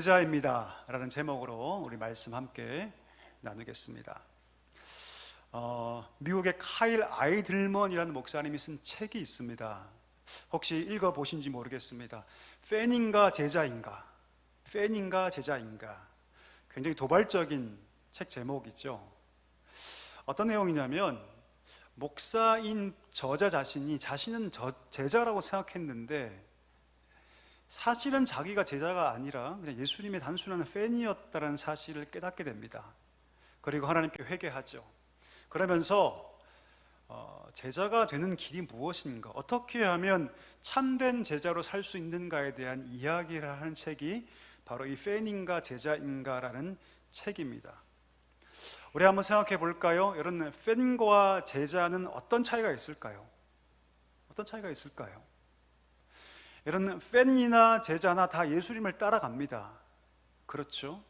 제자입니다 라는 제목으로 우리 말씀 함께 나누겠습니다. 미국의 카일 아이들먼이라는 목사님이 쓴 책이 있습니다. 혹시 읽어보신지 모르겠습니다. 팬인가 제자인가, 팬인가 제자인가. 굉장히 도발적인 책 제목이죠. 어떤 내용이냐면 목사인 저자 자신은 제자라고 생각했는데 사실은 자기가 제자가 아니라 그냥 예수님의 단순한 팬이었다는 사실을 깨닫게 됩니다. 그리고 하나님께 회개하죠. 그러면서 제자가 되는 길이 무엇인가, 어떻게 하면 참된 제자로 살 수 있는가에 대한 이야기를 하는 책이 바로 이 팬인가 제자인가라는 책입니다. 우리 한번 생각해 볼까요? 여러분, 팬과 제자는 어떤 차이가 있을까요? 어떤 차이가 있을까요? 여러분, 팬이나 제자나 다 예수님을 따라갑니다. 그렇죠?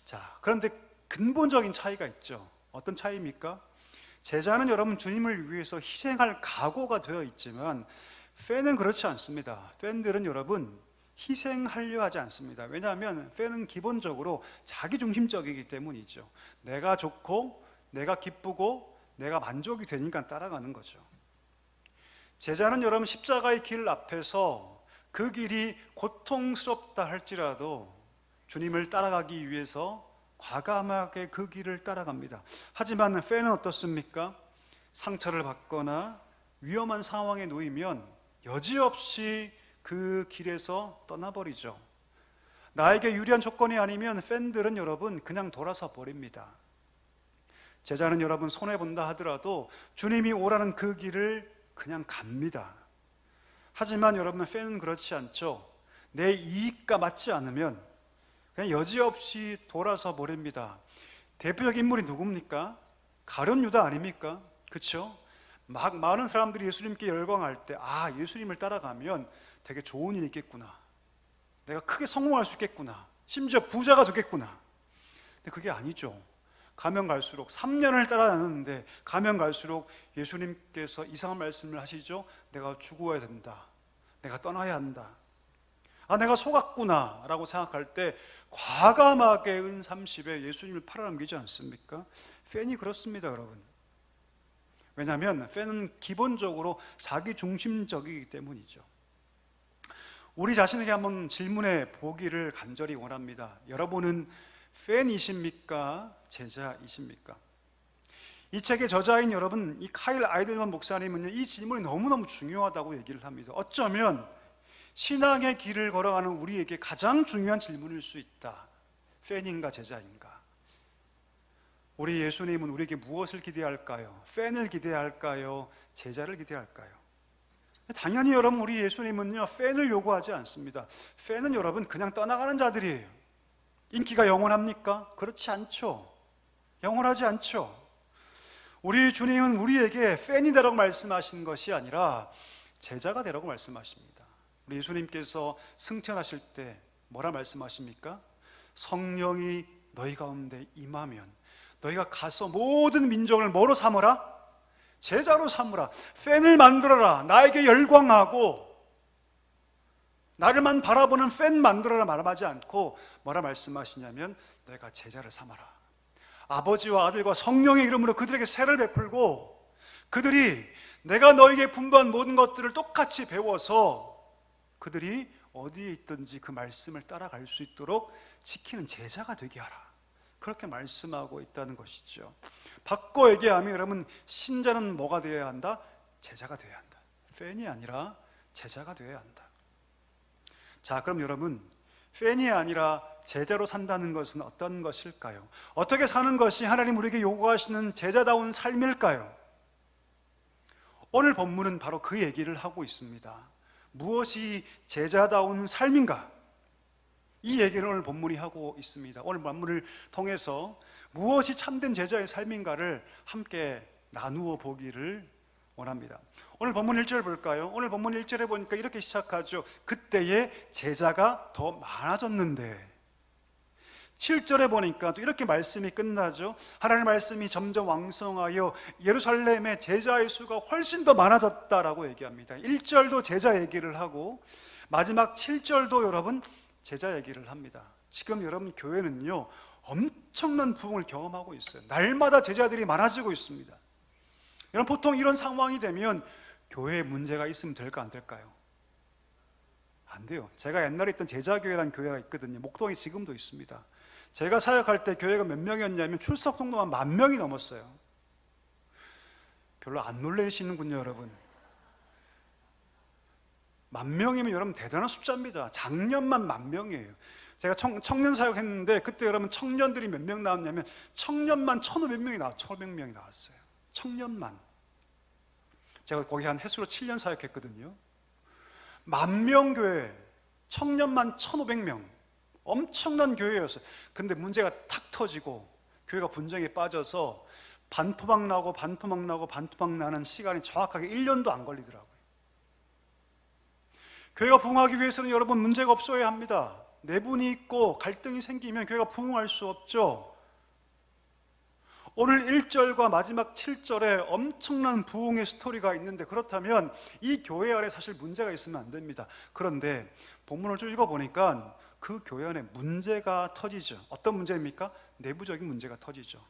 자, 그런데 근본적인 차이가 있죠. 어떤 차이입니까? 제자는 여러분 주님을 위해서 희생할 각오가 되어 있지만 팬은 그렇지 않습니다. 팬들은 여러분 희생하려 하지 않습니다. 왜냐하면 팬은 기본적으로 자기중심적이기 때문이죠. 내가 좋고 내가 기쁘고 내가 만족이 되니까 따라가는 거죠. 제자는 여러분 십자가의 길 앞에서 그 길이 고통스럽다 할지라도 주님을 따라가기 위해서 과감하게 그 길을 따라갑니다. 하지만 팬은 어떻습니까? 상처를 받거나 위험한 상황에 놓이면 여지없이 그 길에서 떠나버리죠. 나에게 유리한 조건이 아니면 팬들은 여러분 그냥 돌아서 버립니다. 제자는 여러분 손해본다 하더라도 주님이 오라는 그 길을 그냥 갑니다. 하지만 여러분 팬은 그렇지 않죠. 내 이익과 맞지 않으면 그냥 여지없이 돌아서 버립니다. 대표적 인물이 누굽니까? 가룟 유다 아닙니까? 그렇죠? 막 많은 사람들이 예수님께 열광할 때 예수님을 따라가면 되게 좋은 일이 있겠구나, 내가 크게 성공할 수 있겠구나, 심지어 부자가 되겠구나. 근데 그게 아니죠. 가면 갈수록 3년을 따라다녔는데 가면 갈수록 예수님께서 이상한 말씀을 하시죠. 내가 죽어야 된다, 내가 떠나야 한다, 내가 속았구나 라고 생각할 때 과감하게 은 30에 예수님을 팔아넘기지 않습니까? 팬이 그렇습니다, 여러분. 왜냐하면 팬은 기본적으로 자기중심적이기 때문이죠. 우리 자신에게 한번 질문해 보기를 간절히 원합니다. 여러분은 팬이십니까? 제자이십니까? 이 책의 저자인 여러분, 이 카일 아이들먼 목사님은요, 이 질문이 너무너무 중요하다고 얘기를 합니다. 어쩌면 신앙의 길을 걸어가는 우리에게 가장 중요한 질문일 수 있다. 팬인가 제자인가? 우리 예수님은 우리에게 무엇을 기대할까요? 팬을 기대할까요? 제자를 기대할까요? 당연히 여러분, 우리 예수님은요 팬을 요구하지 않습니다. 팬은 여러분 그냥 떠나가는 자들이에요. 인기가 영원합니까? 그렇지 않죠. 영원하지 않죠. 우리 주님은 우리에게 팬이 되라고 말씀하신 것이 아니라 제자가 되라고 말씀하십니다. 우리 예수님께서 승천하실 때 뭐라 말씀하십니까? 성령이 너희 가운데 임하면 너희가 가서 모든 민족을 뭐로 삼으라? 제자로 삼으라. 팬을 만들어라. 나에게 열광하고 나를만 바라보는 팬 만들어라 말하지 않고 뭐라 말씀하시냐면 너희가 제자를 삼아라. 아버지와 아들과 성령의 이름으로 그들에게 세를 베풀고 그들이 내가 너에게 분부한 모든 것들을 똑같이 배워서 그들이 어디에 있든지 그 말씀을 따라갈 수 있도록 지키는 제자가 되게 하라. 그렇게 말씀하고 있다는 것이죠. 바꿔 얘기하면 여러분, 신자는 뭐가 되어야 한다? 제자가 되어야 한다. 팬이 아니라 제자가 되어야 한다. 자, 그럼 여러분, 팬이 아니라 제자로 산다는 것은 어떤 것일까요? 어떻게 사는 것이 하나님 우리에게 요구하시는 제자다운 삶일까요? 오늘 본문은 바로 그 얘기를 하고 있습니다. 무엇이 제자다운 삶인가? 이 얘기를 오늘 본문이 하고 있습니다. 오늘 본문을 통해서 무엇이 참된 제자의 삶인가를 함께 나누어 보기를 원합니다. 오늘 본문 1절 볼까요? 오늘 본문 1절에 보니까 이렇게 시작하죠. 그때에 제자가 더 많아졌는데, 7절에 보니까 또 이렇게 말씀이 끝나죠. 하나님의 말씀이 점점 왕성하여 예루살렘의 제자의 수가 훨씬 더 많아졌다라고 얘기합니다. 1절도 제자 얘기를 하고 마지막 7절도 여러분 제자 얘기를 합니다. 지금 여러분 교회는요 엄청난 부흥을 경험하고 있어요. 날마다 제자들이 많아지고 있습니다. 여러분 보통 이런 상황이 되면 교회에 문제가 있으면 될까 안 될까요? 안 돼요. 제가 옛날에 있던 제자교회라는 교회가 있거든요. 목동에 지금도 있습니다. 제가 사역할 때 교회가 몇 명이었냐면 출석 통로가 10,000명이 넘었어요. 별로 안 놀라시는군요, 여러분. 10,000명이면 여러분 대단한 숫자입니다. 작년만 10,000명이에요. 제가 청년 사역했는데 그때 여러분 청년들이 몇 명 나왔냐면 청년만 1,500명이 나왔어요. 1,500명이 나왔어요. 청년만. 제가 거기 한 횟수로 7년 사역했거든요. 10,000명 교회, 청년만 1,500명. 엄청난 교회였어요. 근데 문제가 탁 터지고 교회가 분쟁에 빠져서 반토막 나고 반토막 나고 반토막 나는 시간이 정확하게 1년도 안 걸리더라고요. 교회가 부흥하기 위해서는 여러분 문제가 없어야 합니다. 내분이 있고 갈등이 생기면 교회가 부흥할 수 없죠. 오늘 1절과 마지막 7절에 엄청난 부흥의 스토리가 있는데, 그렇다면 이 교회 안에 사실 문제가 있으면 안 됩니다. 그런데 본문을 쭉 읽어보니까 그 교회 안에 문제가 터지죠. 어떤 문제입니까? 내부적인 문제가 터지죠.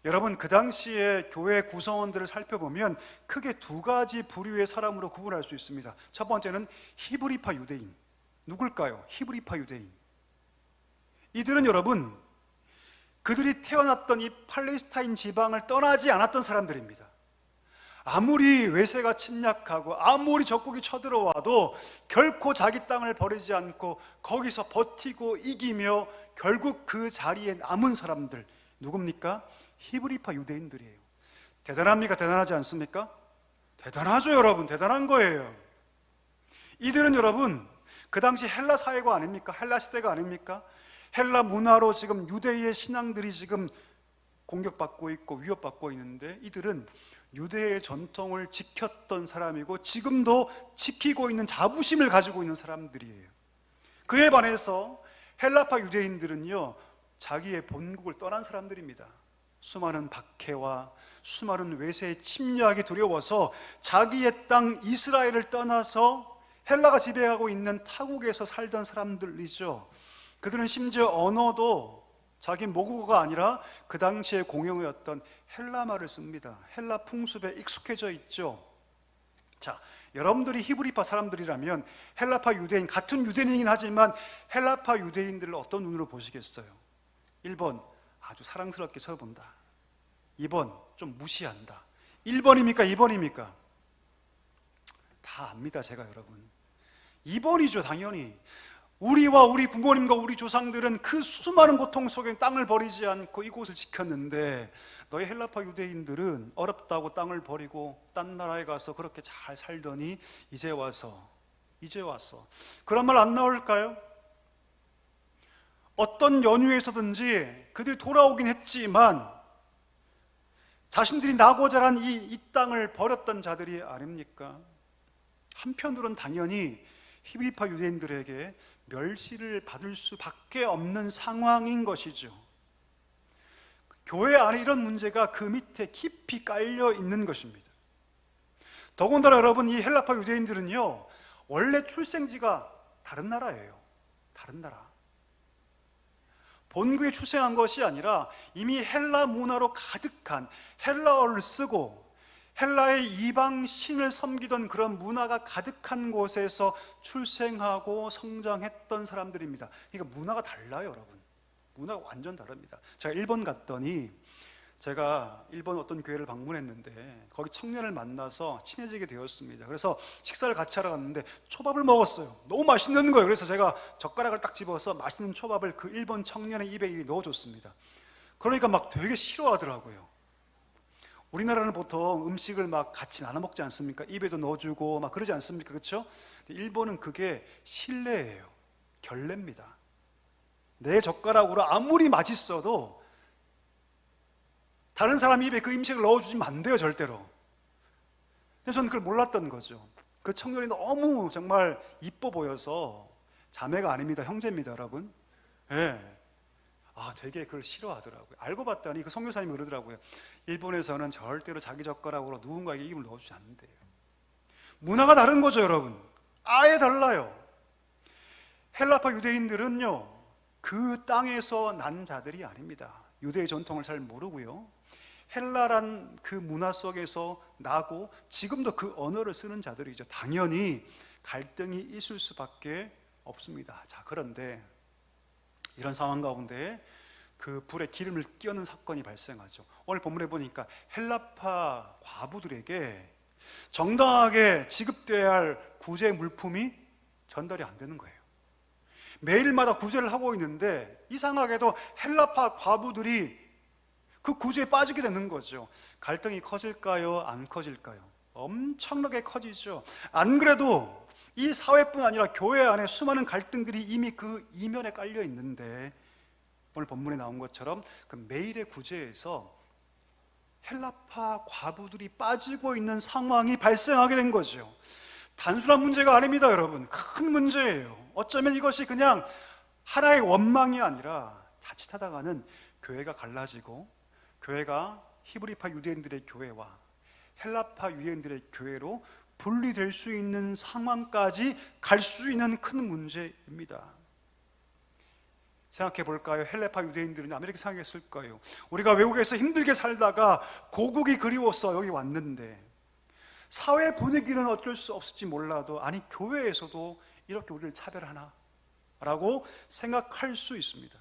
여러분 그 당시에 교회 구성원들을 살펴보면 크게 두 가지 부류의 사람으로 구분할 수 있습니다. 첫 번째는 히브리파 유대인. 누굴까요? 히브리파 유대인. 이들은 여러분 그들이 태어났던 이 팔레스타인 지방을 떠나지 않았던 사람들입니다. 아무리 외세가 침략하고 아무리 적국이 쳐들어와도 결코 자기 땅을 버리지 않고 거기서 버티고 이기며 결국 그 자리에 남은 사람들, 누굽니까? 히브리파 유대인들이에요. 대단합니까? 대단하지 않습니까? 대단하죠, 여러분. 대단한 거예요. 이들은 여러분 그 당시 헬라 사회가 아닙니까? 헬라 시대가 아닙니까? 헬라 문화로 지금 유대의 신앙들이 지금 공격받고 있고 위협받고 있는데, 이들은 유대의 전통을 지켰던 사람이고 지금도 지키고 있는 자부심을 가지고 있는 사람들이에요. 그에 반해서 헬라파 유대인들은요 자기의 본국을 떠난 사람들입니다. 수많은 박해와 수많은 외세의 침략이 두려워서 자기의 땅 이스라엘을 떠나서 헬라가 지배하고 있는 타국에서 살던 사람들이죠. 그들은 심지어 언어도 자기 모국어가 아니라 그 당시에 공용어였던 헬라말을 씁니다. 헬라 풍습에 익숙해져 있죠. 자, 여러분들이 히브리파 사람들이라면 헬라파 유대인, 같은 유대인이긴 하지만 헬라파 유대인들을 어떤 눈으로 보시겠어요? 1번, 아주 사랑스럽게 쳐본다. 2번, 좀 무시한다. 1번입니까? 2번입니까? 다 압니다, 제가 여러분. 2번이죠, 당연히. 우리와 우리 부모님과 우리 조상들은 그 수많은 고통 속에 땅을 버리지 않고 이곳을 지켰는데, 너희 헬라파 유대인들은 어렵다고 땅을 버리고 딴 나라에 가서 그렇게 잘 살더니 이제 와서 그런 말 안 나올까요? 어떤 연유에서든지 그들이 돌아오긴 했지만 자신들이 나고 자란 이 땅을 버렸던 자들이 아닙니까? 한편으로는 당연히 히브리파 유대인들에게 멸시를 받을 수밖에 없는 상황인 것이죠. 교회 안에 이런 문제가 그 밑에 깊이 깔려 있는 것입니다. 더군다나 여러분, 이 헬라파 유대인들은요 원래 출생지가 다른 나라예요. 다른 나라. 본국에 출생한 것이 아니라 이미 헬라 문화로 가득한, 헬라어를 쓰고 헬라의 이방 신을 섬기던 그런 문화가 가득한 곳에서 출생하고 성장했던 사람들입니다. 그러니까 문화가 달라요, 여러분. 문화가 완전 다릅니다. 제가 일본 갔더니, 제가 일본 어떤 교회를 방문했는데 거기 청년을 만나서 친해지게 되었습니다. 그래서 식사를 같이 하러 갔는데 초밥을 먹었어요. 너무 맛있는 거예요. 그래서 제가 젓가락을 딱 집어서 맛있는 초밥을 그 일본 청년의 입에 넣어줬습니다. 그러니까 막 되게 싫어하더라고요. 우리나라는 보통 음식을 막 같이 나눠 먹지 않습니까? 입에도 넣어주고 막 그러지 않습니까? 그렇죠? 일본은 그게 신뢰예요. 결례입니다. 내 젓가락으로 아무리 맛있어도 다른 사람 입에 그 음식을 넣어주시면 안 돼요, 절대로. 근데 저는 그걸 몰랐던 거죠. 그 청년이 너무 정말 이뻐 보여서, 자매가 아닙니다, 형제입니다, 여러분. 예. 되게 그걸 싫어하더라고요. 알고 봤더니 그 선교사님이 그러더라고요. 일본에서는 절대로 자기 젓가락으로 누군가에게 입을 넣어주지 않는데요. 문화가 다른 거죠, 여러분. 아예 달라요. 헬라파 유대인들은요, 그 땅에서 난 자들이 아닙니다. 유대의 전통을 잘 모르고요, 헬라란 그 문화 속에서 나고 지금도 그 언어를 쓰는 자들이죠. 당연히 갈등이 있을 수밖에 없습니다. 자, 그런데 이런 상황 가운데 그 불에 기름을 끼얹는 사건이 발생하죠. 오늘 본문에 보니까 헬라파 과부들에게 정당하게 지급돼야 할 구제 물품이 전달이 안 되는 거예요. 매일마다 구제를 하고 있는데 이상하게도 헬라파 과부들이 그 구제에 빠지게 되는 거죠. 갈등이 커질까요? 안 커질까요? 엄청나게 커지죠. 안 그래도 이 사회뿐 아니라 교회 안에 수많은 갈등들이 이미 그 이면에 깔려 있는데, 오늘 본문에 나온 것처럼 그 매일의 구제에서 헬라파 과부들이 빠지고 있는 상황이 발생하게 된 거죠. 단순한 문제가 아닙니다, 여러분. 큰 문제예요. 어쩌면 이것이 그냥 하나의 원망이 아니라 자칫하다가는 교회가 갈라지고, 교회가 히브리파 유대인들의 교회와 헬라파 유대인들의 교회로 분리될 수 있는 상황까지 갈 수 있는 큰 문제입니다. 생각해 볼까요? 헬라파 유대인들은 아메리카 생각했을까요? 우리가 외국에서 힘들게 살다가 고국이 그리워서 여기 왔는데, 사회 분위기는 어쩔 수 없을지 몰라도 아니 교회에서도 이렇게 우리를 차별하나? 라고 생각할 수 있습니다.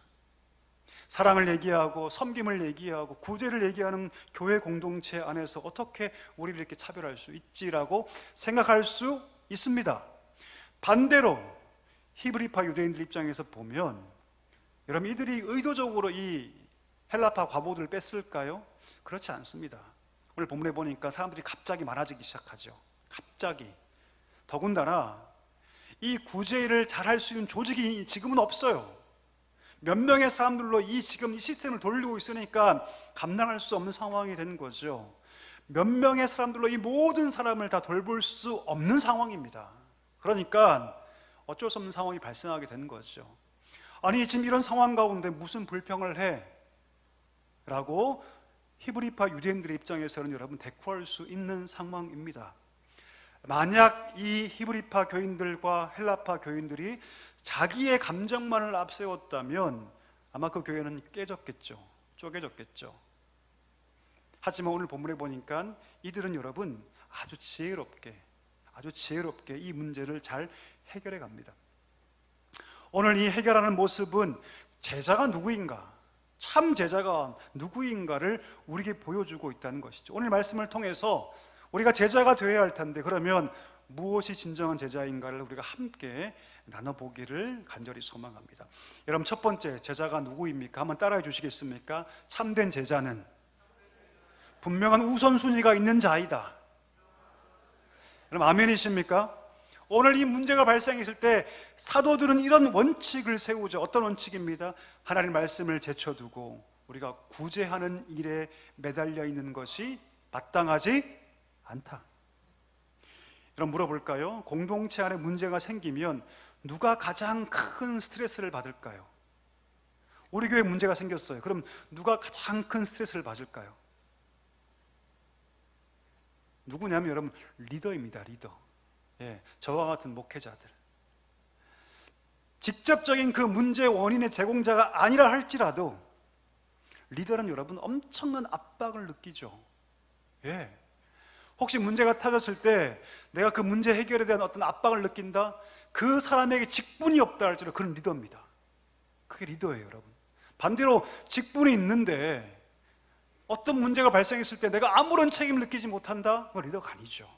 사랑을 얘기하고 섬김을 얘기하고 구제를 얘기하는 교회 공동체 안에서 어떻게 우리를 이렇게 차별할 수 있지라고 생각할 수 있습니다. 반대로 히브리파 유대인들 입장에서 보면, 여러분, 이들이 의도적으로 이 헬라파 과부들을 뺐을까요? 그렇지 않습니다. 오늘 본문에 보니까 사람들이 갑자기 많아지기 시작하죠. 갑자기. 더군다나 이 구제를 잘할 수 있는 조직이 지금은 없어요. 몇 명의 사람들로 지금 이 시스템을 돌리고 있으니까 감당할 수 없는 상황이 된 거죠. 몇 명의 사람들로 이 모든 사람을 다 돌볼 수 없는 상황입니다. 그러니까 어쩔 수 없는 상황이 발생하게 된 거죠. 아니 지금 이런 상황 가운데 무슨 불평을 해? 라고 히브리파 유대인들의 입장에서는 여러분 대꾸할 수 있는 상황입니다. 만약 이 히브리파 교인들과 헬라파 교인들이 자기의 감정만을 앞세웠다면 아마 그 교회는 깨졌겠죠. 쪼개졌겠죠. 하지만 오늘 본문에 보니까 이들은 여러분 아주 지혜롭게 이 문제를 잘 해결해 갑니다. 오늘 이 해결하는 모습은 제자가 누구인가, 참 제자가 누구인가를 우리에게 보여주고 있다는 것이죠. 오늘 말씀을 통해서 우리가 제자가 되어야 할 텐데, 그러면 무엇이 진정한 제자인가를 우리가 함께 나눠보기를 간절히 소망합니다. 여러분, 첫 번째 제자가 누구입니까? 한번 따라해 주시겠습니까? 참된 제자는 분명한 우선순위가 있는 자이다. 여러분, 아멘이십니까? 오늘 이 문제가 발생했을 때 사도들은 이런 원칙을 세우죠. 어떤 원칙입니다? 하나님 말씀을 제쳐두고 우리가 구제하는 일에 매달려 있는 것이 마땅하지 않다. 여러분, 물어볼까요? 공동체 안에 문제가 생기면 누가 가장 큰 스트레스를 받을까요? 우리 교회에 문제가 생겼어요. 그럼 누가 가장 큰 스트레스를 받을까요? 누구냐면 여러분 리더입니다. 리더. 저와 같은 목회자들. 직접적인 그 문제의 원인의 제공자가 아니라 할지라도 리더는 여러분 엄청난 압박을 느끼죠. 혹시 문제가 터졌을 때 내가 그 문제 해결에 대한 어떤 압박을 느낀다? 그 사람에게 직분이 없다 할지라도 그런 리더입니다. 그게 리더예요, 여러분. 반대로 직분이 있는데 어떤 문제가 발생했을 때 내가 아무런 책임을 느끼지 못한다? 그건 리더가 아니죠.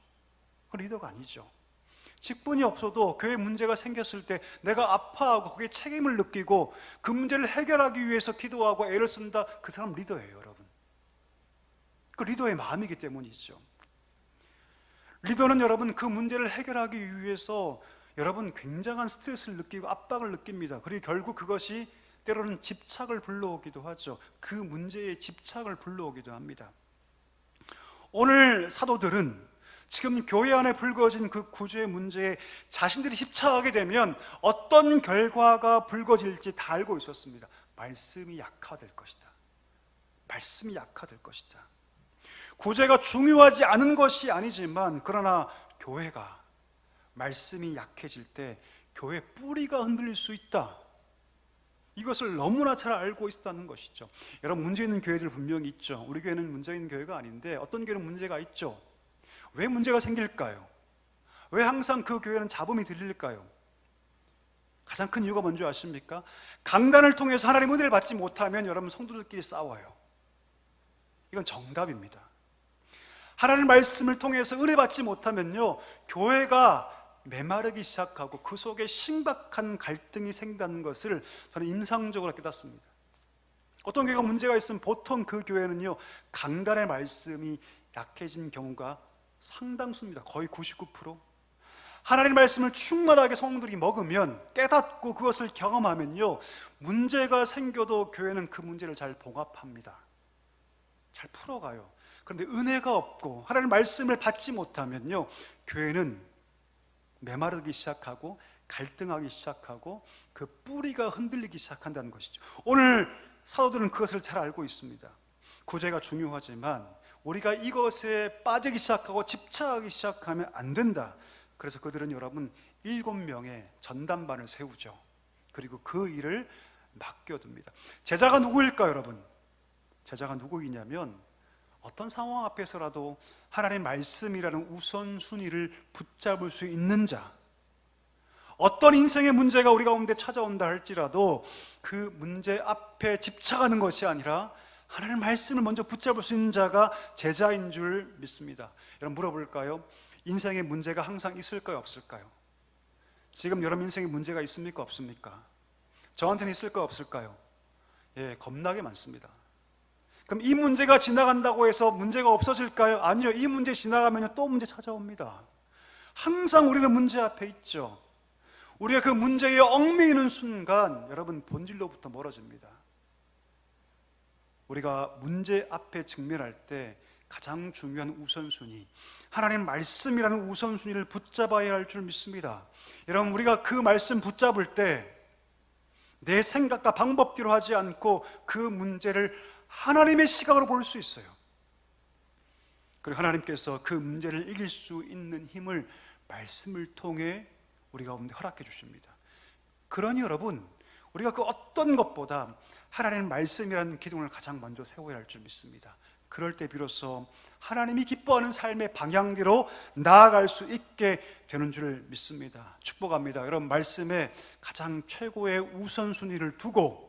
그건 리더가 아니죠. 직분이 없어도 교회 문제가 생겼을 때 내가 아파하고 거기에 책임을 느끼고 그 문제를 해결하기 위해서 기도하고 애를 쓴다, 그 사람 리더예요, 여러분. 그 리더의 마음이기 때문이죠. 리더는 여러분 그 문제를 해결하기 위해서 여러분 굉장한 스트레스를 느끼고 압박을 느낍니다. 그리고 결국 그것이 때로는 집착을 불러오기도 하죠. 그 문제에 집착을 불러오기도 합니다. 오늘 사도들은 지금 교회 안에 불거진 그 구제의 문제에 자신들이 집착하게 되면 어떤 결과가 불거질지 다 알고 있었습니다. 말씀이 약화될 것이다. 말씀이 약화될 것이다. 구제가 중요하지 않은 것이 아니지만, 그러나 교회가 말씀이 약해질 때 교회 뿌리가 흔들릴 수 있다. 이것을 너무나 잘 알고 있다는 것이죠. 여러분, 문제 있는 교회들 분명히 있죠. 우리 교회는 문제 있는 교회가 아닌데 어떤 교회는 문제가 있죠. 왜 문제가 생길까요? 왜 항상 그 교회는 잡음이 들릴까요? 가장 큰 이유가 뭔지 아십니까? 강단을 통해서 하나님의 은혜를 받지 못하면 여러분 성도들끼리 싸워요. 이건 정답입니다. 하나님의 말씀을 통해서 은혜 받지 못하면요, 교회가 메마르기 시작하고 그 속에 심각한 갈등이 생긴다는 것을 저는 임상적으로 깨닫습니다. 어떤 교회가 문제가 있으면 보통 그 교회는요, 강단의 말씀이 약해진 경우가 상당수입니다. 거의 99%. 하나님의 말씀을 충만하게 성도들이 먹으면, 깨닫고 그것을 경험하면요, 문제가 생겨도 교회는 그 문제를 잘 봉합합니다. 잘 풀어가요. 그런데 은혜가 없고 하나님의 말씀을 받지 못하면요, 교회는 메마르기 시작하고 갈등하기 시작하고 그 뿌리가 흔들리기 시작한다는 것이죠. 오늘 사도들은 그것을 잘 알고 있습니다. 구제가 중요하지만 우리가 이것에 빠지기 시작하고 집착하기 시작하면 안 된다. 그래서 그들은 여러분 7명의 전담반을 세우죠. 그리고 그 일을 맡겨둡니다. 제자가 누구일까요, 여러분? 제자가 누구이냐면 어떤 상황 앞에서라도 하나님의 말씀이라는 우선순위를 붙잡을 수 있는 자, 어떤 인생의 문제가 우리 가운데 찾아온다 할지라도 그 문제 앞에 집착하는 것이 아니라 하나님의 말씀을 먼저 붙잡을 수 있는 자가 제자인 줄 믿습니다. 여러분, 물어볼까요? 인생의 문제가 항상 있을까요, 없을까요? 지금 여러분 인생에 문제가 있습니까, 없습니까? 저한테는 있을까요, 없을까요? 예, 겁나게 많습니다. 그럼 이 문제가 지나간다고 해서 문제가 없어질까요? 아니요. 이 문제 지나가면 또 문제 찾아옵니다. 항상 우리는 문제 앞에 있죠. 우리가 그 문제에 얽매이는 순간 여러분 본질로부터 멀어집니다. 우리가 문제 앞에 직면할 때 가장 중요한 우선순위, 하나님 말씀이라는 우선순위를 붙잡아야 할 줄 믿습니다. 여러분, 우리가 그 말씀 붙잡을 때 내 생각과 방법대로 하지 않고 그 문제를 하나님의 시각으로 볼 수 있어요. 그리고 하나님께서 그 문제를 이길 수 있는 힘을 말씀을 통해 우리 가운데 허락해 주십니다. 그러니 여러분, 우리가 그 어떤 것보다 하나님의 말씀이라는 기둥을 가장 먼저 세워야 할 줄 믿습니다. 그럴 때 비로소 하나님이 기뻐하는 삶의 방향대로 나아갈 수 있게 되는 줄 믿습니다. 축복합니다. 여러분, 말씀에 가장 최고의 우선순위를 두고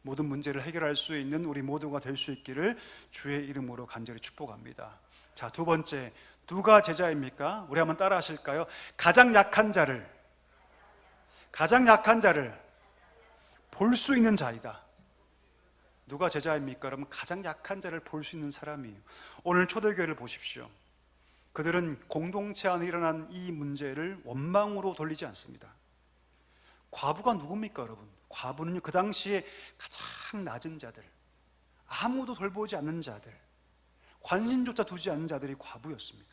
모든 문제를 해결할 수 있는 우리 모두가 될 수 있기를 주의 이름으로 간절히 축복합니다. 자, 두 번째, 누가 제자입니까? 우리 한번 따라 하실까요? 가장 약한 자를 볼 수 있는 자이다. 누가 제자입니까? 여러분, 가장 약한 자를 볼 수 있는 사람이에요. 오늘 초대교회를 보십시오. 그들은 공동체 안에 일어난 이 문제를 원망으로 돌리지 않습니다. 과부가 누굽니까, 여러분? 과부는요, 그 당시에 가장 낮은 자들, 아무도 돌보지 않는 자들, 관심조차 두지 않는 자들이 과부였습니다.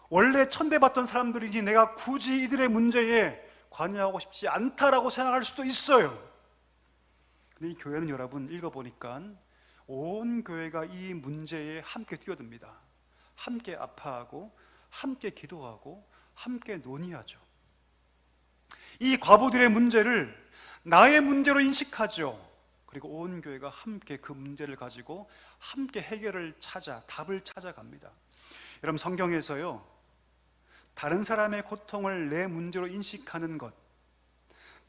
원래 천대받던 사람들이니 내가 굳이 이들의 문제에 관여하고 싶지 않다라고 생각할 수도 있어요. 근데 이 교회는 여러분 읽어보니까 온 교회가 이 문제에 함께 뛰어듭니다. 함께 아파하고 함께 기도하고 함께 논의하죠. 이 과부들의 문제를 나의 문제로 인식하죠. 그리고 온 교회가 함께 그 문제를 가지고 함께 해결을 찾아 답을 찾아갑니다. 여러분, 성경에서요, 다른 사람의 고통을 내 문제로 인식하는 것,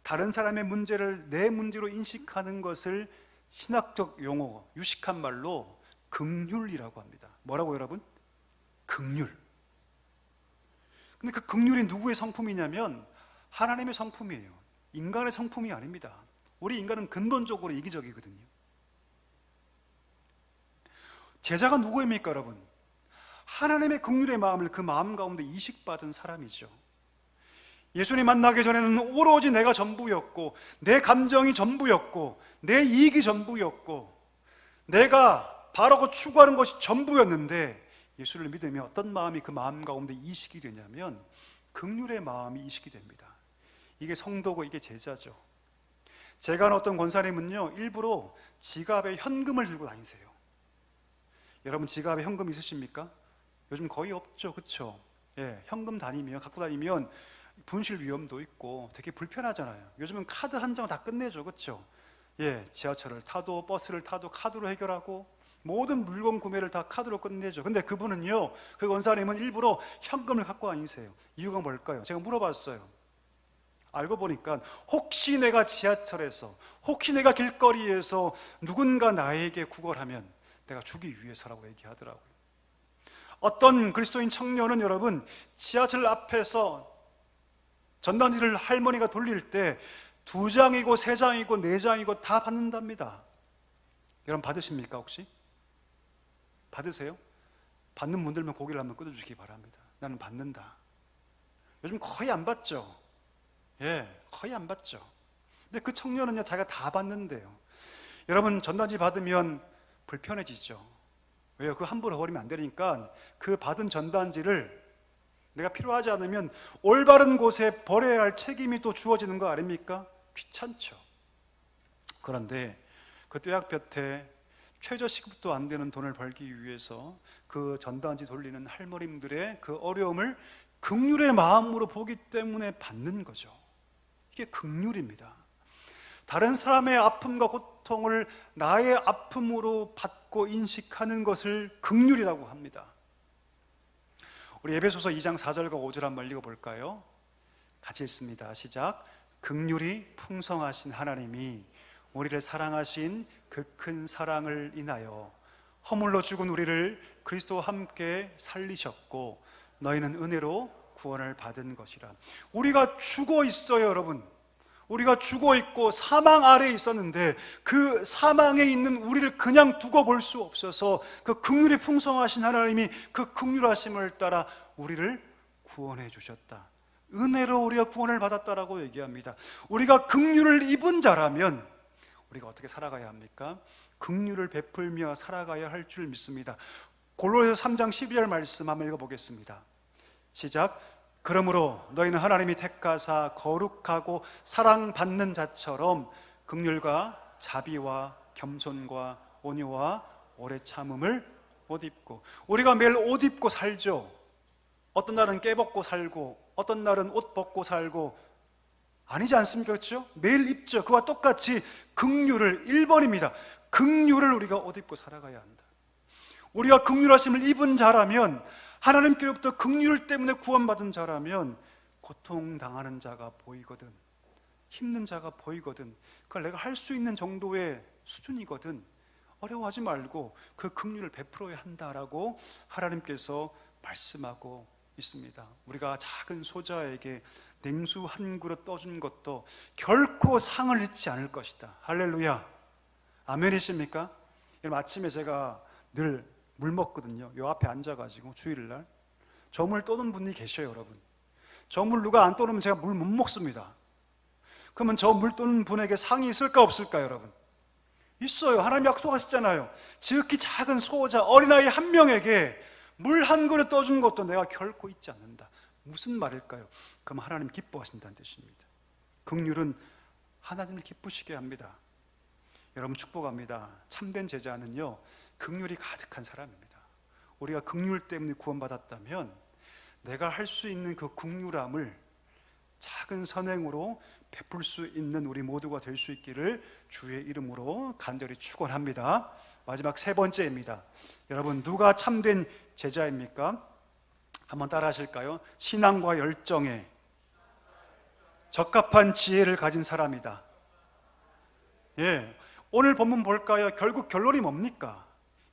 다른 사람의 문제를 내 문제로 인식하는 것을 신학적 용어, 유식한 말로 긍휼이라고 합니다. 뭐라고 여러분? 긍휼. 근데 그 긍휼이 누구의 성품이냐면 하나님의 성품이에요. 인간의 성품이 아닙니다. 우리 인간은 근본적으로 이기적이거든요. 제자가 누구입니까, 여러분? 하나님의 긍휼의 마음을 그 마음 가운데 이식받은 사람이죠. 예수님 만나기 전에는 오로지 내가 전부였고, 내 감정이 전부였고, 내 이익이 전부였고, 내가 바라고 추구하는 것이 전부였는데, 예수를 믿으면 어떤 마음이 그 마음 가운데 이식이 되냐면 긍휼의 마음이 이식이 됩니다. 이게 성도고 이게 제자죠. 제가 아는 어떤 권사님은요, 일부러 지갑에 현금을 들고 다니세요. 여러분, 지갑에 현금 있으십니까? 요즘 거의 없죠, 그렇죠? 현금 갖고 다니면 분실 위험도 있고 되게 불편하잖아요. 요즘은 카드 한 장 다 끝내죠, 그렇죠? 지하철을 타도 버스를 타도 카드로 해결하고 모든 물건 구매를 다 카드로 끝내죠. 근데 그분은요, 그 권사님은 일부러 현금을 갖고 다니세요. 이유가 뭘까요? 제가 물어봤어요. 알고 보니까 혹시 내가 지하철에서, 혹시 내가 길거리에서 누군가 나에게 구걸하면 내가 주기 위해서라고 얘기하더라고요. 어떤 그리스도인 청년은 여러분, 지하철 앞에서 전단지를 할머니가 돌릴 때 2장이고 3장이고 4장이고 다 받는답니다. 여러분 받으십니까 혹시? 받으세요? 받는 분들만 고개를 한번 끄덕주시기 바랍니다. 나는 받는다. 요즘 거의 안 받죠? 거의 안 받죠. 근데 그 청년은요, 자기가 다 받는데요. 여러분, 전단지 받으면 불편해지죠. 왜요? 그거 함부로 버리면 안 되니까 그 받은 전단지를 내가 필요하지 않으면 올바른 곳에 버려야 할 책임이 또 주어지는 거 아닙니까? 귀찮죠. 그런데 그 뙤약볕에 최저시급도 안 되는 돈을 벌기 위해서 그 전단지 돌리는 할머님들의 그 어려움을 긍휼의 마음으로 보기 때문에 받는 거죠. 이게 긍휼입니다. 다른 사람의 아픔과 고통을 나의 아픔으로 받고 인식하는 것을 긍휼이라고 합니다. 우리 에베소서 2장 4절과 5절 한번 읽어볼까요? 같이 읽습니다. 시작. 긍휼이 풍성하신 하나님이 우리를 사랑하신 그 큰 사랑을 인하여 허물로 죽은 우리를 그리스도와 함께 살리셨고 너희는 은혜로 구원을 받은 것이라. 우리가 죽어 있어요, 여러분. 우리가 죽어 있고 사망 아래에 있었는데 그 사망에 있는 우리를 그냥 두고 볼 수 없어서 그 긍휼이 풍성하신 하나님이 그 긍휼하심을 따라 우리를 구원해 주셨다. 은혜로 우리가 구원을 받았다라고 얘기합니다. 우리가 긍휼을 입은 자라면 우리가 어떻게 살아가야 합니까? 긍휼을 베풀며 살아가야 할 줄 믿습니다. 골로새서 3장 12절 말씀 한번 읽어보겠습니다. 시작. 그러므로 너희는 하나님이 택하사 거룩하고 사랑받는 자처럼 긍휼과 자비와 겸손과 온유와 오래 참음을 옷 입고. 우리가 매일 옷 입고 살죠. 어떤 날은 깨벗고 살고 어떤 날은 옷 벗고 살고 아니지 않습니까? 그렇죠? 매일 입죠. 그와 똑같이 긍휼을 1번입니다. 긍휼을 우리가 옷 입고 살아가야 한다. 우리가 긍휼하심을 입은 자라면, 하나님께로부터 긍휼 때문에 구원받은 자라면 고통당하는 자가 보이거든, 힘든 자가 보이거든, 그걸 내가 할 수 있는 정도의 수준이거든, 어려워하지 말고 그 긍휼을 베풀어야 한다라고 하나님께서 말씀하고 있습니다. 우리가 작은 소자에게 냉수 한 그릇 떠준 것도 결코 상을 잊지 않을 것이다. 할렐루야. 아멘이십니까? 여러분, 아침에 제가 늘 물 먹거든요. 요 앞에 앉아가지고 주일날 저 물 떠는 분이 계셔요. 여러분, 저 물 누가 안 떠놓으면 제가 물 못 먹습니다. 그러면 저 물 떠는 분에게 상이 있을까 없을까요? 여러분, 있어요. 하나님 약속하셨잖아요. 지극히 작은 소자 어린아이 한 명에게 물 한 그릇 떠준 것도 내가 결코 잊지 않는다. 무슨 말일까요? 그럼 하나님 기뻐하신다는 뜻입니다. 긍휼은 하나님을 기쁘시게 합니다. 여러분, 축복합니다. 참된 제자는요, 긍휼이 가득한 사람입니다. 우리가 긍휼 때문에 구원받았다면 내가 할 수 있는 그 긍휼함을 작은 선행으로 베풀 수 있는 우리 모두가 될 수 있기를 주의 이름으로 간절히 축원합니다. 마지막 3번째입니다. 여러분, 누가 참된 제자입니까? 한번 따라 하실까요? 신앙과 열정에 적합한 지혜를 가진 사람이다. 오늘 본문 볼까요? 결국 결론이 뭡니까?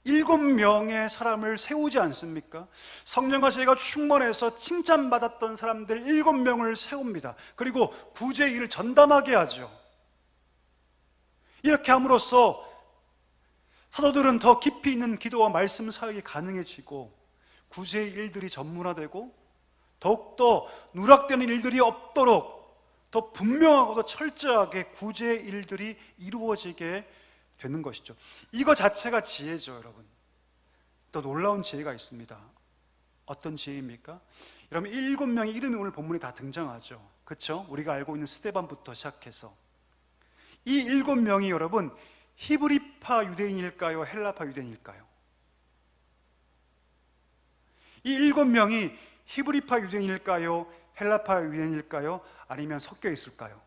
7명의 사람을 세우지 않습니까? 성령과 지혜가 충만해서 칭찬받았던 사람들 7명을 세웁니다. 그리고 구제의 일을 전담하게 하죠. 이렇게 함으로써 사도들은 더 깊이 있는 기도와 말씀 사역이 가능해지고 구제의 일들이 전문화되고 더욱더 누락되는 일들이 없도록 더 분명하고 더 철저하게 구제의 일들이 이루어지게 되는 것이죠. 이거 자체가 지혜죠. 여러분, 또 놀라운 지혜가 있습니다. 어떤 지혜입니까? 여러분, 7명의 이름이 오늘 본문에 다 등장하죠. 그렇죠? 우리가 알고 있는 스데반부터 시작해서 이 7명이 여러분 히브리파 유대인일까요? 헬라파 유대인일까요? 이 7명이 히브리파 유대인일까요? 헬라파 유대인일까요? 아니면 섞여 있을까요?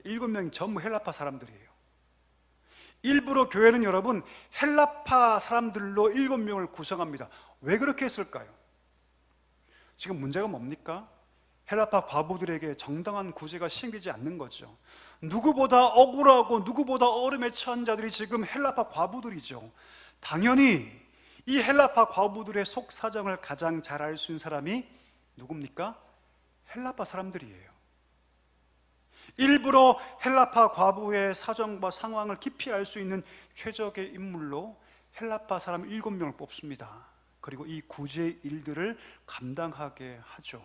7명이 전부 헬라파 사람들이에요. 일부러 교회는 여러분 헬라파 사람들로 7명을 구성합니다. 왜 그렇게 했을까요? 지금 문제가 뭡니까? 헬라파 과부들에게 정당한 구제가 시행되지 않는 거죠. 누구보다 억울하고 누구보다 어려움에 처한 자들이 지금 헬라파 과부들이죠. 당연히 이 헬라파 과부들의 속사정을 가장 잘 알 수 있는 사람이 누굽니까? 헬라파 사람들이에요. 일부러 헬라파 과부의 사정과 상황을 깊이 알 수 있는 최적의 인물로 헬라파 사람 7명을 뽑습니다. 그리고 이 구제의 일들을 감당하게 하죠.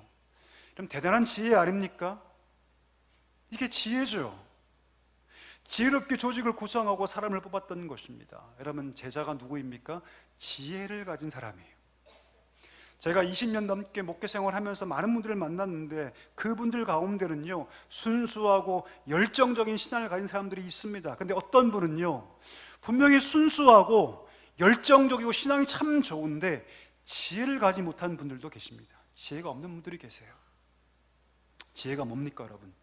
그럼 대단한 지혜 아닙니까? 이게 지혜죠. 지혜롭게 조직을 구성하고 사람을 뽑았던 것입니다. 여러분, 제자가 누구입니까? 지혜를 가진 사람이에요. 제가 20년 넘게 목회 생활하면서 많은 분들을 만났는데 그분들 가운데는요, 순수하고 열정적인 신앙을 가진 사람들이 있습니다. 근데 어떤 분은요, 분명히 순수하고 열정적이고 신앙이 참 좋은데 지혜를 가지 못한 분들도 계십니다. 지혜가 없는 분들이 계세요. 지혜가 뭡니까, 여러분?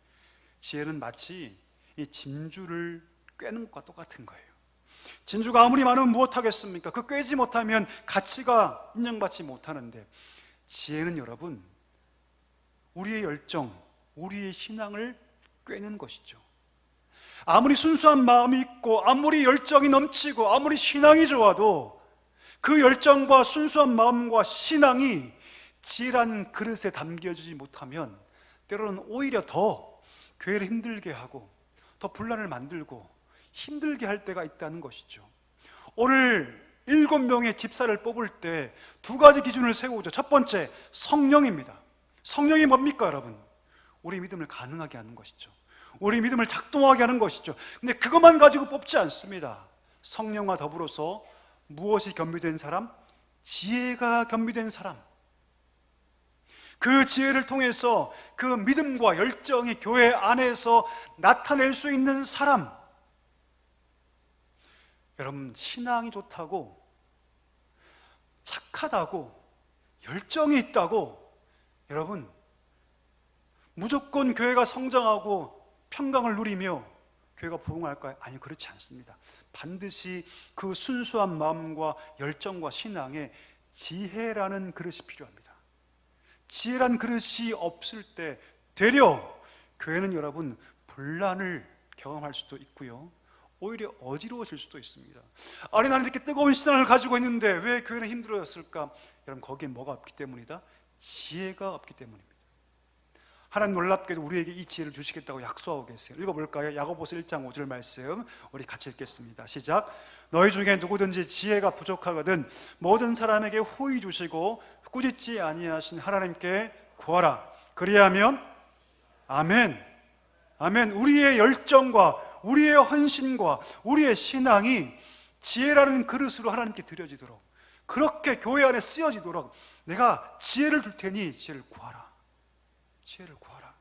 지혜는 마치 이 진주를 꿰는 것과 똑같은 거예요. 진주가 아무리 많으면 무엇하겠습니까? 그 꿰지 못하면 가치가 인정받지 못하는데, 지혜는 여러분 우리의 열정, 우리의 신앙을 꿰는 것이죠. 아무리 순수한 마음이 있고 아무리 열정이 넘치고 아무리 신앙이 좋아도 그 열정과 순수한 마음과 신앙이 지혜라는 그릇에 담겨지지 못하면 때로는 오히려 더 교회를 힘들게 하고 더 분란을 만들고 힘들게 할 때가 있다는 것이죠. 오늘 7명의 집사를 뽑을 때 2가지 기준을 세우죠. 첫 번째, 성령입니다. 성령이 뭡니까, 여러분? 우리 믿음을 가능하게 하는 것이죠. 우리 믿음을 작동하게 하는 것이죠. 근데 그것만 가지고 뽑지 않습니다. 성령과 더불어서 무엇이 겸비된 사람? 지혜가 겸비된 사람. 그 지혜를 통해서 그 믿음과 열정이 교회 안에서 나타낼 수 있는 사람. 여러분, 신앙이 좋다고, 착하다고, 열정이 있다고 여러분 무조건 교회가 성장하고 평강을 누리며 교회가 부흥할까요? 아니, 그렇지 않습니다. 반드시 그 순수한 마음과 열정과 신앙에 지혜라는 그릇이 필요합니다. 지혜란 그릇이 없을 때 되려 교회는 여러분 분란을 경험할 수도 있고요, 오히려 어지러워질 수도 있습니다. 아니, 나는 이렇게 뜨거운 신앙을 가지고 있는데 왜 교회는 힘들어졌을까? 여러분, 거기에 뭐가 없기 때문이다? 지혜가 없기 때문입니다. 하나님 놀랍게도 우리에게 이 지혜를 주시겠다고 약속하고 계세요. 읽어볼까요? 야고보서 1장 5절 말씀 우리 같이 읽겠습니다. 시작. 너희 중에 누구든지 지혜가 부족하거든 모든 사람에게 후히 주시고 꾸짖지 아니하신 하나님께 구하라. 그리하면 아멘, 아멘. 우리의 열정과 우리의 헌신과 우리의 신앙이 지혜라는 그릇으로 하나님께 드려지도록, 그렇게 교회 안에 쓰여지도록 내가 지혜를 줄 테니 지혜를 구하라. 지혜를 구하라.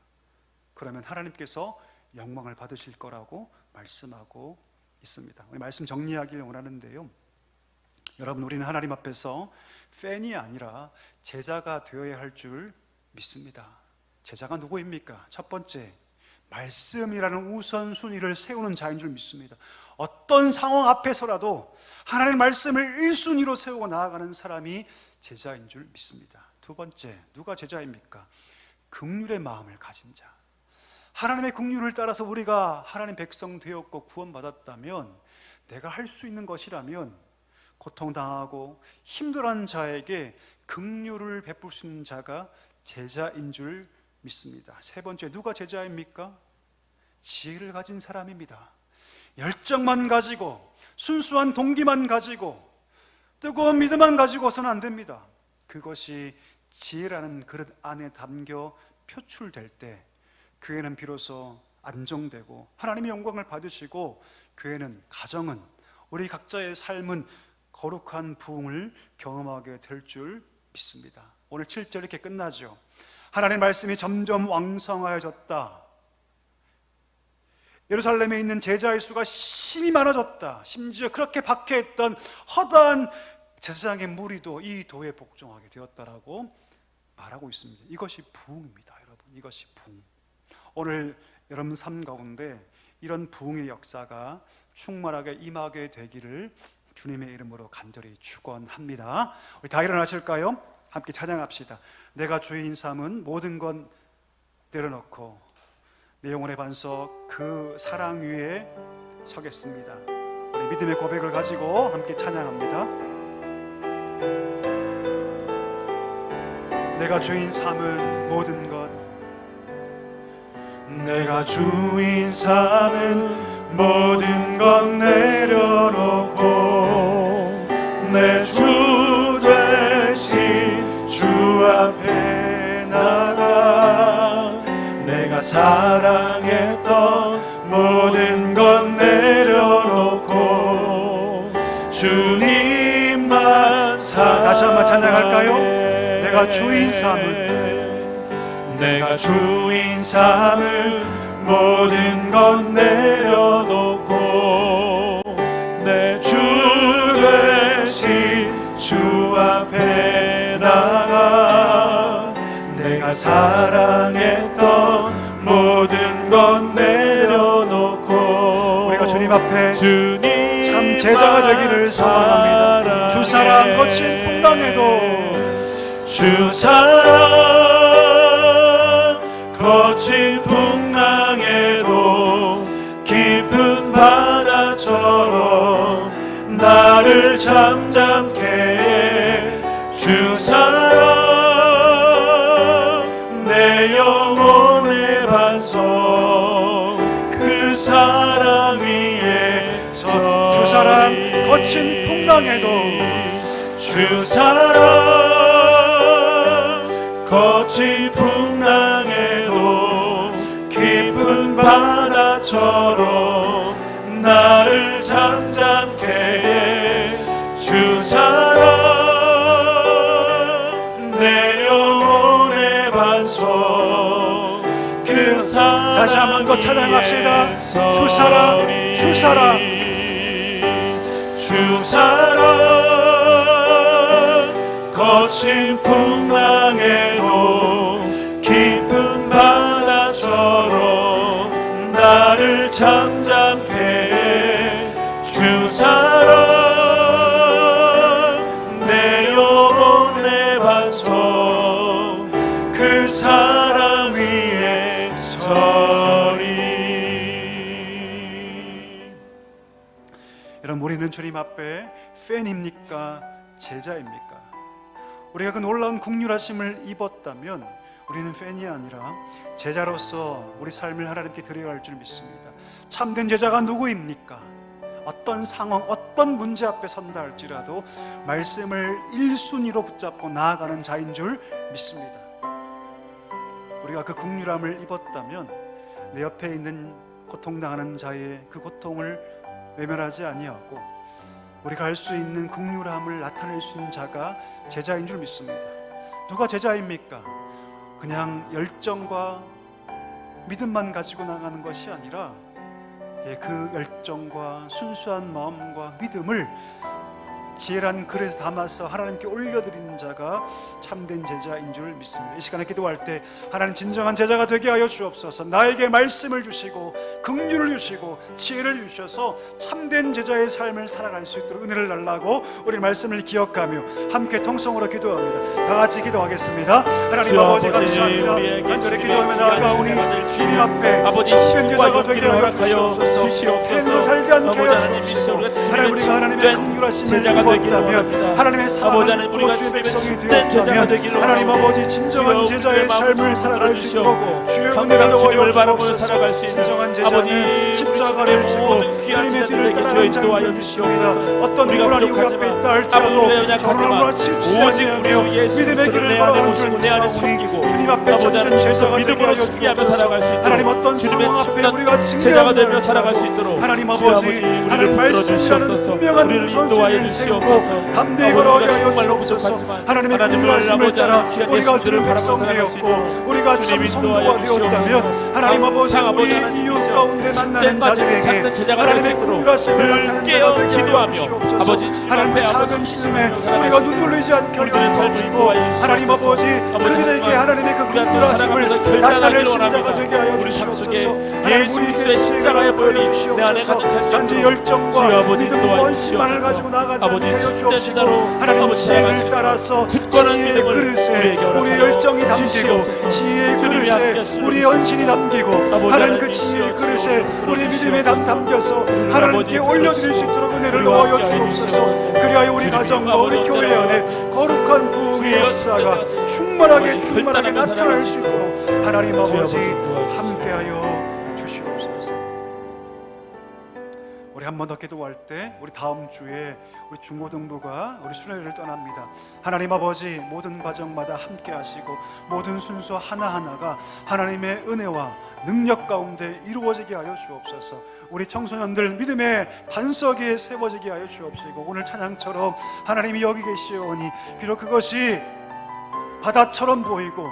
그러면 하나님께서 영광을 받으실 거라고 말씀하고 있습니다. 우리 말씀 정리하기를 원하는데요, 여러분, 우리는 하나님 앞에서 팬이 아니라 제자가 되어야 할 줄 믿습니다. 제자가 누구입니까? 첫 번째, 말씀이라는 우선순위를 세우는 자인 줄 믿습니다. 어떤 상황 앞에서라도 하나님의 말씀을 1순위로 세우고 나아가는 사람이 제자인 줄 믿습니다. 두 번째, 누가 제자입니까? 긍휼의 마음을 가진 자. 하나님의 긍휼을 따라서 우리가 하나님 백성 되었고 구원받았다면, 내가 할 수 있는 것이라면 고통당하고 힘들어하는 자에게 긍휼을 베풀 수 있는 자가 제자인 줄 믿습니다. 세 번째, 누가 제자입니까? 지혜를 가진 사람입니다. 열정만 가지고, 순수한 동기만 가지고, 뜨거운 믿음만 가지고서는 안 됩니다. 그것이 지혜라는 그릇 안에 담겨 표출될 때 교회는 비로소 안정되고 하나님의 영광을 받으시고, 교회는, 가정은, 우리 각자의 삶은 거룩한 부흥을 경험하게 될 줄 믿습니다. 오늘 7절 이렇게 끝나죠. 하나님의 말씀이 점점 왕성하여졌다. 예루살렘에 있는 제자의 수가 심히 많아졌다. 심지어 그렇게 박해했던 허다한 제사장의 무리도 이 도에 복종하게 되었다라고 말하고 있습니다. 이것이 부흥입니다, 여러분. 이것이 부흥. 오늘 여러분 삶 가운데 이런 부흥의 역사가 충만하게 임하게 되기를 주님의 이름으로 간절히 축원합니다. 우리 다 일어나실까요? 함께 찬양합시다. 내가 주인 삼은 모든 것 내려놓고 내 영혼의 반석 그 사랑 위에 서겠습니다. 우리 믿음의 고백을 가지고 함께 찬양합니다. 내가 주인 삼은 모든 것, 내가 주인 삼은 모든 것 내려놓고 내 주 되신 주 앞에 나가 내가 사랑했던 모든 것 내려놓고 주님만 사랑해. 다시 한번 찬양할까요? 내가 주인 삼은 모든 것 내려놓고 내 주 되신 주 앞에 나가 내가 사랑했던 모든 것 내려놓고 우리가 주님 앞에 주님 참 제자가 되기를 소망합니다. 주 사랑 거친 풍랑에도 주 사랑 거친 풍랑에도 깊은 바다처럼 나를 잠잠케 해. 주 사랑 내 영혼의 반석 그 사랑 위에 주 사랑 거친 풍랑에도 주 사랑 거친 풍랑에도 깊은 바다처럼 나를 잠잠케 해. 주 사랑 내 영혼의 반석 그 사랑 다시 한 번 더 찬양합시다. 주 사랑, 주 사랑, 주 사랑 거친 풍랑에도 깊은 바다처럼 나를 잠잠케 해. 주 사랑 내 영혼의 반석 그 사랑 위에 서리. 여러분, 우리는 주님 앞에 팬입니까? 제자입니까? 우리가 그 놀라운 국률하심을 입었다면 우리는 팬이 아니라 제자로서 우리 삶을 하나님께 드려야 할 줄 믿습니다. 참된 제자가 누구입니까? 어떤 상황, 어떤 문제 앞에 선다 할지라도 말씀을 1순위로 붙잡고 나아가는 자인 줄 믿습니다. 우리가 그 국률함을 입었다면 내 옆에 있는 고통당하는 자의 그 고통을 외면하지 아니하고 우리가 할 수 있는 국률함을 나타낼 수 있는 자가 제자인 줄 믿습니다. 누가 제자입니까? 그냥 열정과 믿음만 가지고 나가는 것이 아니라 그 열정과 순수한 마음과 믿음을 지혜란 글에 담아서 하나님께 올려드리는 자가 참된 제자인 줄 믿습니다. 이 시간에 기도할 때 하나님 진정한 제자가 되게 하여 주옵소서. 나에게 말씀을 주시고 긍휼을 주시고 지혜를 주셔서 참된 제자의 삶을 살아갈 수 있도록 은혜를 달라고 우리 말씀을 기억하며 함께 통성으로 기도합니다. 다 같이 기도하겠습니다. 하나님 아버지 감사합니다. 간절히 기도하며 나아가오니 주님 앞에 참된 제자가 되게 하여 주시옵소서. 팬으로 살지 않게 하여 주옵소서. 하나님 우리가 하나님의 긍휼하심을 입었다면 하나님의 사랑을 우리가 주의 백성이 되었다면 하나님 아버지 진정한 제자의 삶을 살아갈 수 있고 주의 은혜를 주님을 바라보며 살아갈 수 있는 진정한 제자는 십자가를 지고 주님의 뒤를 따라가는 자가 되시옵소서. 어떤 불안이 우리 앞에 있다 할지라도 저를 치우치지 아니하며 믿음의 길을 걸어가는 줄 믿사오니 주님 앞에 참된 제자가 되게 하여 주옵소서. 하나님 어떤 상황 앞에 우리가 제자가 되며 살아갈 수 있도록 하나님 아버지 하나님 말씀이라는 분명한 우리를 인도하여 주시옵소서. 주시옵소서. 담대히 아버지, 걸어가게 우리가 하여 정말로 주옵소서. 부족하지만 하나님의 하나님을 말씀을 아버지 따라 하나님 귀한 우리가 예수들을 주의 바라보고 백성 살아갈 수 되었고 있도록 우리가 참 주님 성도가 인도하여 주시옵소서. 되었다면 하나님 아버지 아버지 우리 하나님 이웃 이시여 가운데 만나는 참된 자들에게 참된 제자가 될 수 하나님의 있도록 공유하심을 늘 나타내는 깨어 자가 되게 하여 기도하며 주시옵소서. 아버지 주님 하나님의 앞에 작은 아버지 신음에 살아갈 우리가 수 있도록 눈물리지 않게 우리들의 삶을 하여 인도하여 주시옵소서. 하나님 주시옵소서. 아버지 그들에게 하나님의 그 우리가 또 공유하심을 살아가면서 나타낼 결단하기를 자가 원합니다. 되게 하여 우리 삶 속에 주시옵소서. 예수 그리스도의 십자가의 보혈이 내 안에 가득할 수 단지 있도록 열정과 주여 아버지 믿음과 인도하여 원심만을 주시옵소서. 가지고 나가지 아버지 않게 참된 하여 제자로 주옵시고 하나님 아버지 나아갈 수 지혜를 있도록 따라서 굳건한 지혜의 믿음을 그릇에 우리에게 우리 허락하여 열정이 담기고 주시옵소서. 지혜의 주님이 함께 그릇에 하시는 우리 것을 헌신이 담기고 아버지 하나님 하나님 그 지혜의 주여, 그릇에 주여, 우리 주여, 믿음에 주옵소서. 담겨서 아버지 하나님께 올려드릴 수 부르시고 있도록 은혜를 우리와 넣어여 함께 해 주옵소서. 주시옵소서. 그리하여 우리 주님이 가정과 아버지 우리 교회 언제나 안에 거룩한 부흥의 역사가 충만하게 충만하게 나타날 수 있도록 하나님 아버지 함께하여 주시옵소서. 우리 한 번 더 기도할 때 우리 다음 주에 우리 중고등부가 우리 수련회를 떠납니다. 하나님 아버지 모든 과정마다 함께 하시고 모든 순서 하나하나가 하나님의 은혜와 능력 가운데 이루어지게 하여 주옵소서. 우리 청소년들 믿음의 반석에 세워지게 하여 주옵시고 오늘 찬양처럼 하나님이 여기 계시오니 비록 그것이 바다처럼 보이고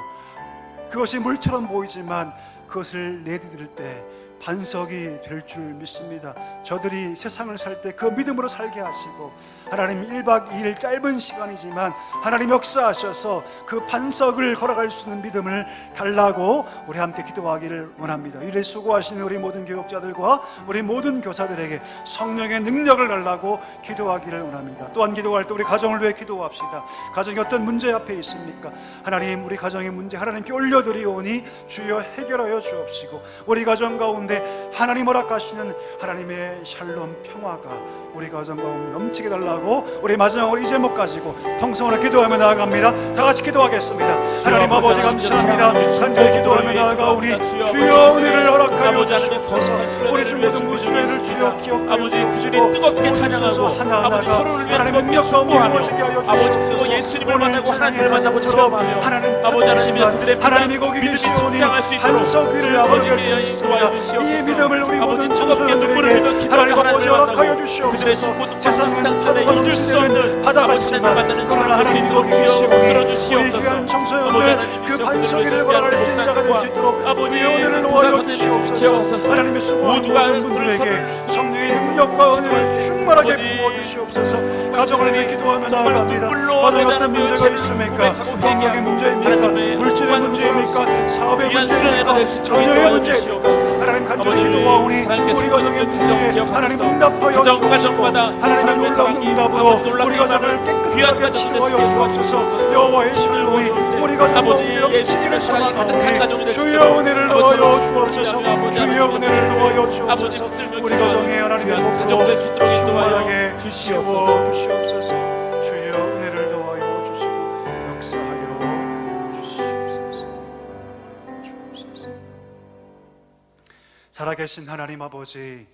그것이 물처럼 보이지만 그것을 내디딜 때 반석이 될 줄 믿습니다. 저들이 세상을 살 때 그 믿음으로 살게 하시고 하나님 1박 2일 짧은 시간이지만 하나님 역사하셔서 그 반석을 걸어갈 수 있는 믿음을 달라고 우리 함께 기도하기를 원합니다. 이래 수고하시는 우리 모든 교육자들과 우리 모든 교사들에게 성령의 능력을 달라고 기도하기를 원합니다. 또한 기도할 때 우리 가정을 위해 기도합시다. 가정이 어떤 문제 앞에 있습니까? 하나님 우리 가정의 문제 하나님께 올려드리오니 주여 해결하여 주옵시고 우리 가정 가운데 하나님 허락하시는 하나님의 샬롬 평화가 우리 가정 가운데 넘치게 달라고 우리 마지막으로 이 제목 가지고 통성으로 기도하며 나아갑니다. 다 같이 기도하겠습니다. 하나님 아버지 감사합니다. 간절히 기도하며 나아가오니 주여 은혜를 허락하여 주시옵소서. 우리 중고등부 수련회를 주여 기억하여 아버지 그들이 뜨겁게 찬양하고 아버지 서로를 위해 뜨겁게 축복하며 아버지 또 예수님을 만나고 하나님을 만나고 체험하며 아버지 하나님의 그들의 하나님이 거기 믿음이 계시오니 성장할 수 있도록 반석 위를 주여 아버지 걸어갈 의 수 인도하여 있습니다. 이 믿음을 우리 아버지 모든 뜨겁게 눈물을 흘려 청소년들에게 기도하며 하나님 아버지 하나님을 허락하여 만나고 주시옵소서. 그들의 신부도 세상은 장사에 잊을 수 없는 바다 아버지 하나님 같지만 만나는 그러나 시간을 하나님 수 거기 있도록 계시오니 들어 우리 주시옵소서. 귀한 아버지 청소년들 하나님 그 이시여 반석 위를 그들을 걸어갈 수 위한 있는 자가 될 수 있도록 아버지 주의 은혜를 그 놓아여 선생님 주시옵소서. 기억하소서. 하나님의 수고한 모두가 모든 분들에게 성령의 능력과 은혜를 충만하게 아버지 부어 주시옵소서. 가정을 위해 기도하며 정말 나아갑니다. 눈물로 어떤 매달으며 문제가 죄를 있습니까? 고백하고 건강의 회개하고 문제입니까? 하나님의 물질의 무한 문제입니까? 사업의 귀한 수련회가 문제입니까? 될 수 있도록 자녀의 인도하여 문제입니까? 주시옵소서. 하나님 간절히 아버지, 기도하오니 하나님께서 우리 가정의 모든 가정 문제에 기억하소서. 하나님 응답하여 가정, 가정마다 하나님의 하나님의 놀라운 사랑이 응답으로 아버지 놀랍게 우리 가정을 많은 귀한 깨끗하게 가정 치유하여 되시게 주옵소서. 도와주옵소서. 여호와의 신을 보니 우리 가정 아버지, 가운데 예수님의 영치기를 사랑이 가득한 가정이 소망하오니 될 수 주여 있도록 은혜를 아버지, 넣어여 아버지, 주옵소서. 아버지, 주여 아버지, 은혜를 넣어여 아버지 주옵소서. 붙들며 우리 가정에 하나님의 귀한 가정 될 수 있도록 복으로 인도하여 충만하게 주시옵소서. 주시옵소서. 주여 은혜를 더하여 주시고 역사하여 주시옵소서. 주옵소서. 살아계신 하나님 아버지,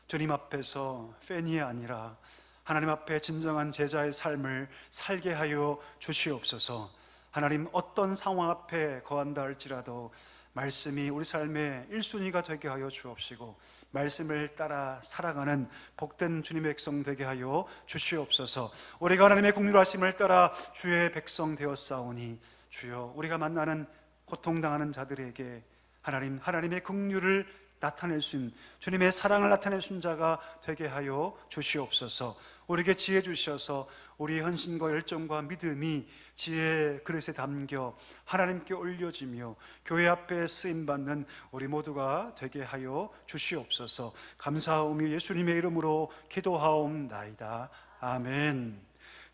주님 앞에서 팬이 아니라 하나님 앞에 진정한 제자의 삶을 살게 하여 주시옵소서. 하나님 어떤 상황 앞에 거한다 할지라도 말씀이 우리 삶의 1순위가 되게 하여 주옵시고 말씀을 따라 살아가는 복된 주님의 백성 되게 하여 주시옵소서. 우리가 하나님의 긍휼하심을 따라 주의 백성 되었사오니 주여 우리가 만나는 고통당하는 자들에게 하나님의 긍휼을 나타낼 수 있는 주님의 사랑을 나타낼 수 있는 자가 되게 하여 주시옵소서. 우리에게 지혜 주셔서 우리의 헌신과 열정과 믿음이 지혜의 그릇에 담겨 하나님께 올려지며 교회 앞에 쓰임받는 우리 모두가 되게 하여 주시옵소서. 감사하오며 예수님의 이름으로 기도하옵나이다. 아멘.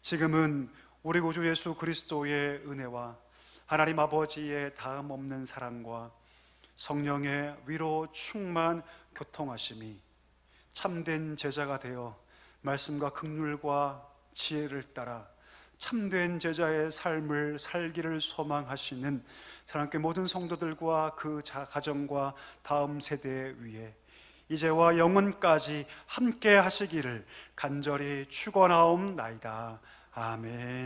지금은 우리 구주 예수 그리스도의 은혜와 하나님 아버지의 다음 없는 사랑과 성령의 위로 충만 교통하심이 참된 제자가 되어 말씀과 긍휼과 지혜를 따라 참된 제자의 삶을 살기를 소망하시는 사랑하는 모든 성도들과 그 가정과 다음 세대 위에 이제와 영원까지 함께 하시기를 간절히 축원하옵나이다. 아멘.